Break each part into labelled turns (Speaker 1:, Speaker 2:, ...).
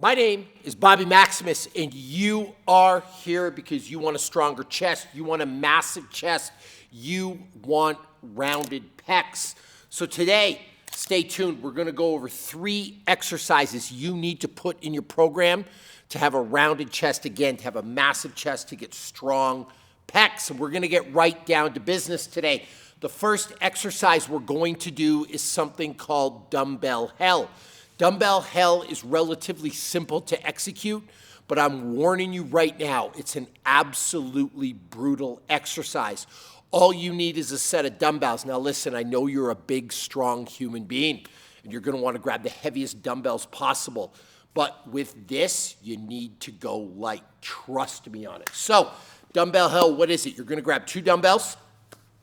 Speaker 1: My name is Bobby Maximus, and you are here because you want a stronger chest, you want a massive chest, you want rounded pecs. So today, stay tuned. We're gonna go over 3 exercises you need to put in your program to have a rounded chest again, to have a massive chest, to get strong pecs. And we're gonna get right down to business today. The first exercise we're going to do is something called dumbbell hell. Dumbbell hell is relatively simple to execute, but I'm warning you right now, it's an absolutely brutal exercise. All you need is a set of dumbbells. Now listen, I know you're a big, strong human being, and you're gonna wanna grab the heaviest dumbbells possible. But with this, you need to go light. Trust me on it. So, dumbbell hell, what is it? You're gonna grab 2 dumbbells,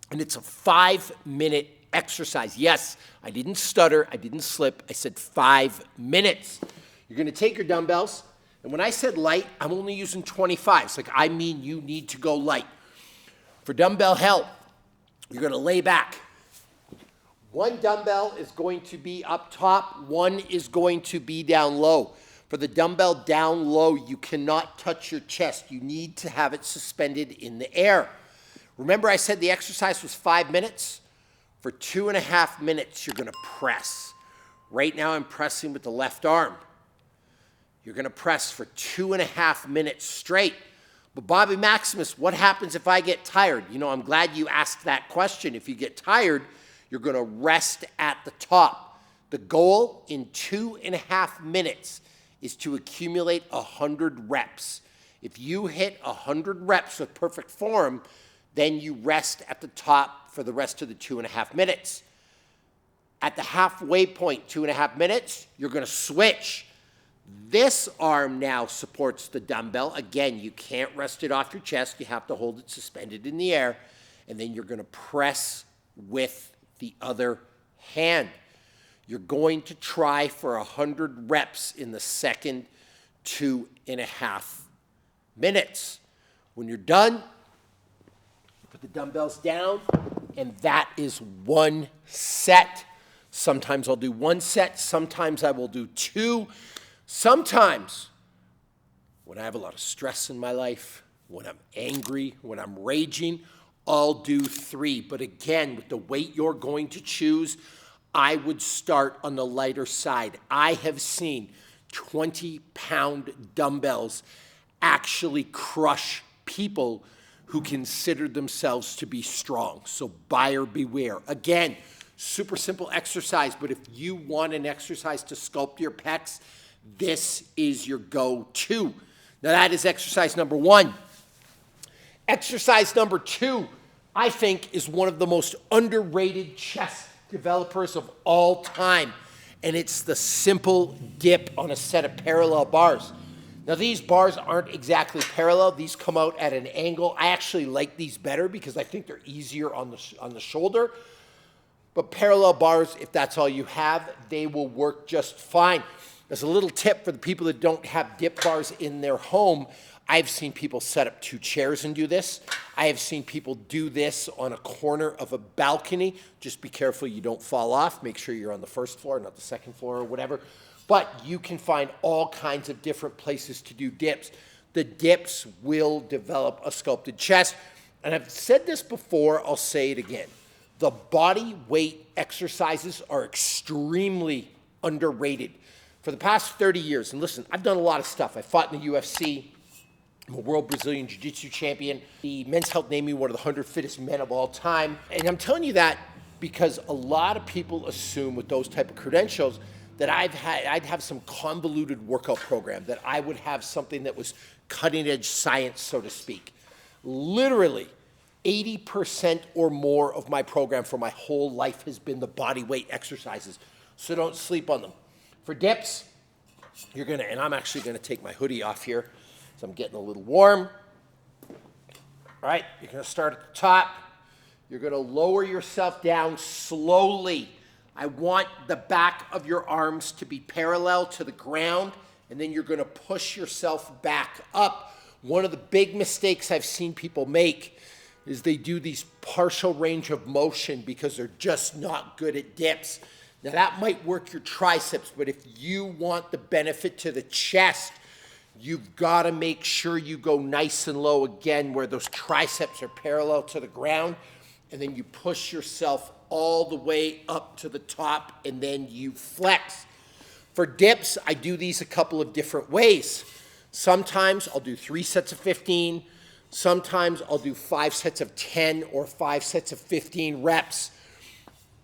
Speaker 1: and it's a 5-minute exercise. Yes, I didn't stutter, I didn't slip, I said 5 minutes. You're gonna take your dumbbells, and when I said light, I'm only using 25s. Like, I mean you need to go light. For dumbbell hell, you're gonna lay back. 1 dumbbell is going to be up top, 1 is going to be down low. For the dumbbell down low, you cannot touch your chest. You need to have it suspended in the air. Remember I said the exercise was 5 minutes? For 2.5 minutes, you're gonna press. Right now, I'm pressing with the left arm. You're gonna press for 2.5 minutes straight. But Bobby Maximus, what happens if I get tired? You know, I'm glad you asked that question. If you get tired, you're gonna rest at the top. The goal in 2.5 minutes is to accumulate 100 reps. If you hit 100 reps with perfect form, then you rest at the top for the rest of the 2.5 minutes. At the halfway point, 2.5 minutes, you're gonna switch. This arm now supports the dumbbell. Again, you can't rest it off your chest. You have to hold it suspended in the air. And then you're gonna press with the other hand. You're going to try for 100 reps in the second 2.5 minutes. When you're done, put the dumbbells down, and that is 1 set. Sometimes I'll do 1 set, sometimes I will do 2. Sometimes, when I have a lot of stress in my life, when I'm angry, when I'm raging, I'll do 3. But again, with the weight you're going to choose, I would start on the lighter side. I have seen 20-pound dumbbells actually crush people who consider themselves to be strong. So buyer beware. Again, super simple exercise, but if you want an exercise to sculpt your pecs, this is your go-to. Now that is exercise number 1. Exercise number 2, I think, is one of the most underrated chest developers of all time, and it's the simple dip on a set of parallel bars. Now these bars aren't exactly parallel. These come out at an angle. I actually like these better because I think they're easier on the shoulder. But parallel bars, if that's all you have, they will work just fine. As a little tip for the people that don't have dip bars in their home, I've seen people set up 2 chairs and do this. I have seen people do this on a corner of a balcony. Just be careful you don't fall off. Make sure you're on the first floor, not the second floor or whatever. But you can find all kinds of different places to do dips. The dips will develop a sculpted chest. And I've said this before, I'll say it again. The body weight exercises are extremely underrated. For the past 30 years, and listen, I've done a lot of stuff. I fought in the UFC. I'm a world Brazilian Jiu-Jitsu champion. The Men's Health named me one of the 100 fittest men of all time. And I'm telling you that because a lot of people assume with those type of credentials that I'd have some convoluted workout program, that I would have something that was cutting edge science, so to speak. Literally, 80% or more of my program for my whole life has been the body weight exercises. So don't sleep on them. For dips, you're gonna, and I'm actually gonna take my hoodie off here, so I'm getting a little warm. All right, you're gonna start at the top. You're gonna lower yourself down slowly. I want the back of your arms to be parallel to the ground, and then you're gonna push yourself back up. One of the big mistakes I've seen people make is they do these partial range of motion because they're just not good at dips. Now that might work your triceps, but if you want the benefit to the chest, you've got to make sure you go nice and low again where those triceps are parallel to the ground, and then you push yourself all the way up to the top, and then you flex. For dips, I do these a couple of different ways. Sometimes I'll do 3 sets of 15. Sometimes I'll do 5 sets of 10 or 5 sets of 15 reps.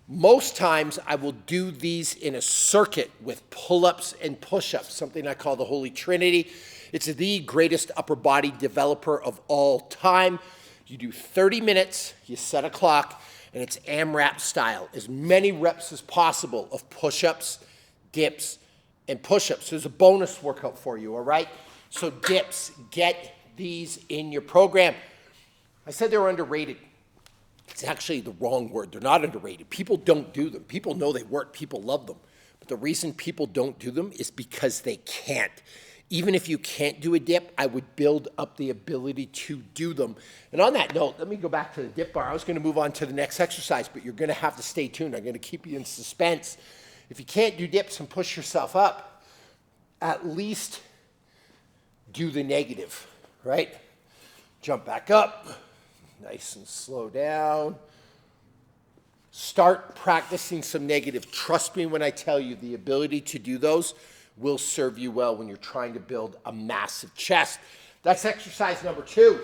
Speaker 1: Most times I will do these in a circuit with pull-ups and push-ups, something I call the Holy Trinity. It's the greatest upper body developer of all time. You do 30 minutes, you set a clock, and it's AMRAP style. As many reps as possible of push-ups, dips, and push-ups. There's a bonus workout for you, all right? So dips, get these in your program. I said they were underrated. It's actually the wrong word. They're not underrated. People don't do them. People know they work. People love them. But the reason people don't do them is because they can't. Even if you can't do a dip, I would build up the ability to do them. And on that note, let me go back to the dip bar. I was going to move on to the next exercise, but you're going to have to stay tuned. I'm going to keep you in suspense. If you can't do dips and push yourself up, at least do the negative, right? Jump back up. Nice and slow down. Start practicing some negative. Trust me when I tell you the ability to do those will serve you well when you're trying to build a massive chest. That's exercise number 2.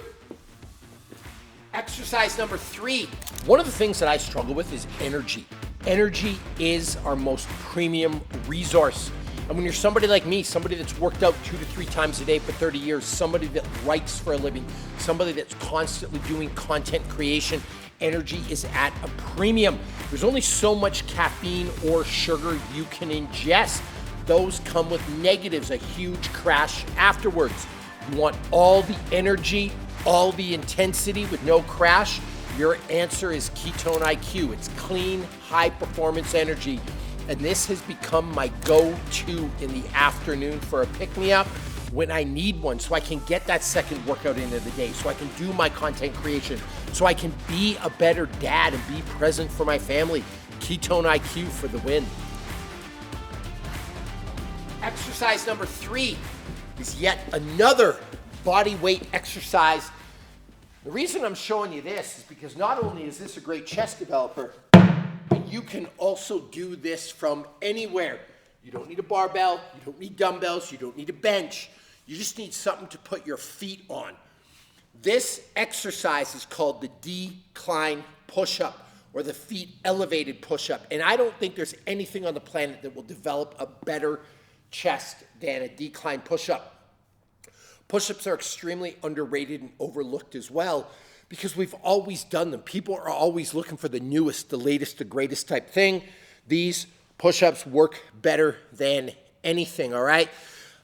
Speaker 1: Exercise number 3. One of the things that I struggle with is energy. Energy is our most premium resource. And when you're somebody like me, somebody that's worked out 2 to 3 times a day for 30 years, somebody that writes for a living, somebody that's constantly doing content creation, energy is at a premium. There's only so much caffeine or sugar you can ingest. Those come with negatives, a huge crash afterwards. You want all the energy, all the intensity with no crash? Your answer is Ketone IQ. It's clean, high performance energy. And this has become my go-to in the afternoon for a pick-me-up when I need one, so I can get that second workout into the day, so I can do my content creation, so I can be a better dad and be present for my family. Ketone IQ for the win. Exercise number 3 is yet another body weight exercise. The reason I'm showing you this is because not only is this a great chest developer, but you can also do this from anywhere. You don't need a barbell, you don't need dumbbells, you don't need a bench. You just need something to put your feet on. This exercise is called the decline push-up or the feet elevated push-up. And I don't think there's anything on the planet that will develop a better chest than a decline push-up. Push-ups are extremely underrated and overlooked as well because we've always done them. People are always looking for the newest, the latest, the greatest type thing. These push-ups work better than anything, all right?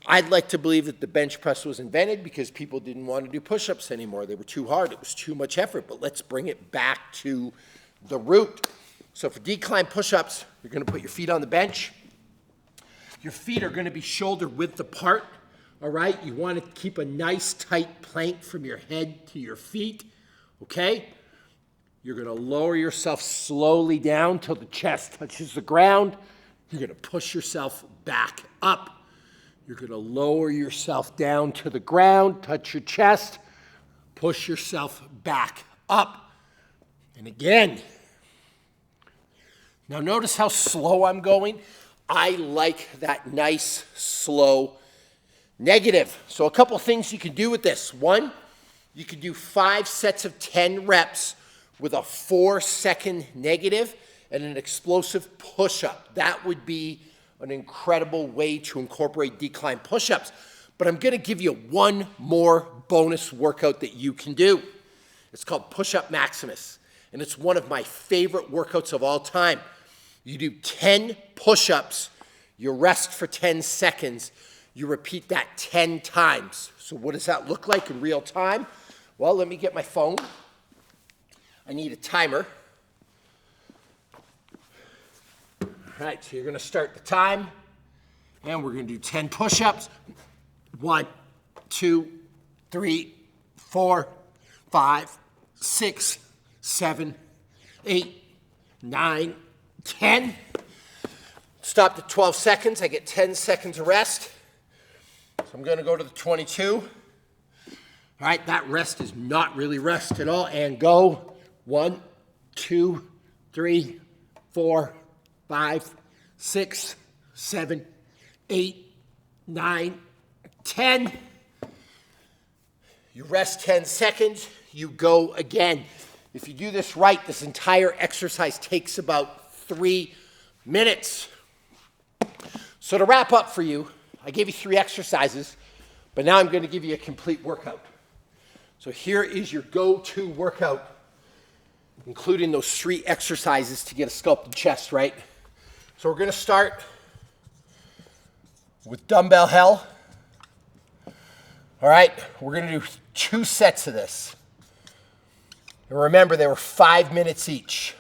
Speaker 1: I'd like to believe that the bench press was invented because people didn't want to do push-ups anymore. They were too hard. It was too much effort, but let's bring it back to the root. So for decline push-ups, you're going to put your feet on the bench. Your feet are going to be shoulder width apart, all right? You want to keep a nice tight plank from your head to your feet, okay? You're going to lower yourself slowly down till the chest touches the ground. You're going to push yourself back up. You're going to lower yourself down to the ground, touch your chest, push yourself back up. And again. Now notice how slow I'm going. I like that nice, slow negative. So a couple things you can do with this. One, you can do 5 sets of 10 reps with a 4-second negative and an explosive push-up. That would be an incredible way to incorporate decline push-ups. But I'm going to give you one more bonus workout that you can do. It's called Push-Up Maximus, and it's one of my favorite workouts of all time. You do 10 push-ups, you rest for 10 seconds, you repeat that 10 times. So what does that look like in real time? Well, let me get my phone. I need a timer. All right, so you're going to start the time, and we're going to do 10 push-ups. 1, 2, 3, 4, 5, 6, 7, 8, 9, 10. Stopped at 12 seconds. I get 10 seconds of rest. So I'm going to go to the 22. All right, that rest is not really rest at all. And go 1, 2, 3, 4, 5, 6, 7, 8, 9, 10. You rest 10 seconds, you go again. If you do this right, this entire exercise takes about 3 minutes. So to wrap up for you, I gave you 3 exercises, but now I'm going to give you a complete workout. So here is your go-to workout, including those 3 exercises to get a sculpted chest, right? So we're going to start with dumbbell hell. All right, we're going to do 2 sets of this. And remember, they were 5 minutes each.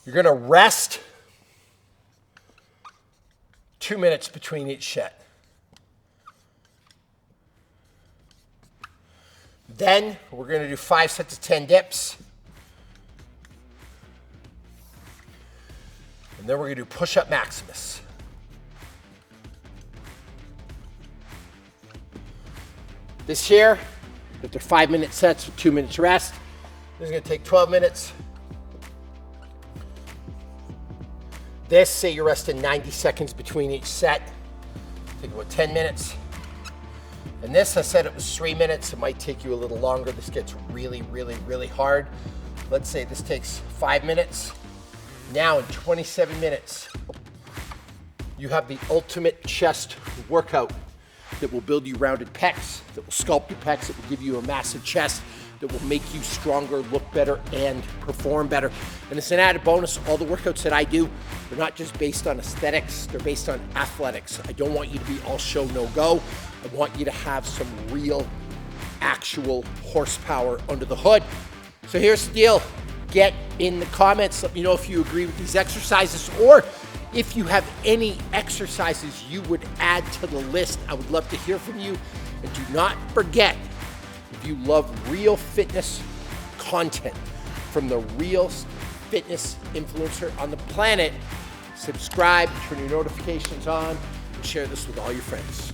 Speaker 1: You're going to rest 2 minutes between each set. Then we're going to do 5 sets of 10 dips. And then we're going to do push-up Maximus. This here, if they're 5-minute sets with 2 minutes rest, this is going to take 12 minutes. This, say you're resting 90 seconds between each set, take about 10 minutes. And this, I said it was 3 minutes. It might take you a little longer. This gets really, really, really hard. Let's say this takes 5 minutes. Now in 27 minutes, you have the ultimate chest workout that will build you rounded pecs, that will sculpt your pecs, that will give you a massive chest, that will make you stronger, look better, and perform better. And it's an added bonus. All the workouts that I do, they're not just based on aesthetics, they're based on athletics. I don't want you to be all show, no go. I want you to have some real, actual horsepower under the hood. So here's the deal. Get in the comments. Let me know if you agree with these exercises, or if you have any exercises you would add to the list. I would love to hear from you. And do not forget, if you love real fitness content from the real fitness influencer on the planet, subscribe, turn your notifications on, and share this with all your friends.